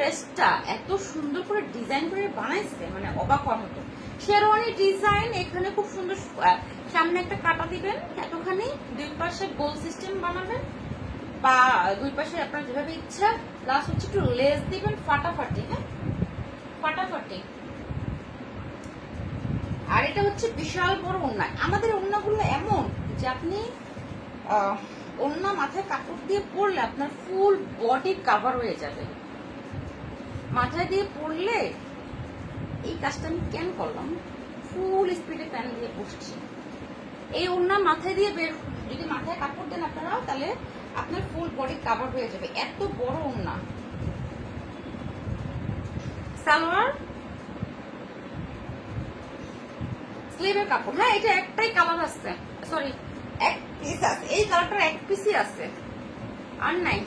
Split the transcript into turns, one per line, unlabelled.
ড্রেসটা এত সুন্দর করে ডিজাইন করে বানাইছে, মানে অবাক হওয়ার মতো। শেরওয়ানি ডিজাইন, এখানে খুব সুন্দর সামনে একটা কাটা দিবেন এতখানি, দুই পাশে গোল সিস্টেম বানাবেন বা দুই পাশে আপনার যেভাবে ইচ্ছা, প্লাস হচ্ছে একটু লেস দিবেন ফাটাফাটি। হ্যাঁ, ফাটাফাটি। আর এটা হচ্ছে বিশাল বড় ওড়না। আমাদের ওড়নাগুলো এমন যে আপনি ওড়না মাথায় কাপড় দিয়ে পরলে আপনার ফুল বডি কাভার হয়ে যাবে। মাথায় দিয়ে পরলে এই কাজটা আমি কেন করলাম, ফুল স্পিডে প্যান দিয়ে বসছি। এই ওড়না মাথায় দিয়ে বের, যদি মাথায় কাপড় দেন আপনারা, তাহলে আপনার ফুল বডি কাভার হয়ে যাবে। এত বড় ওড়না। সালোয়ার স্লিভের কাপড়। হ্যাঁ, এটা একটাই কালার আছে, সরি এক পিস আছে, এই কালারটার এক পিসই আছে, আর নাই।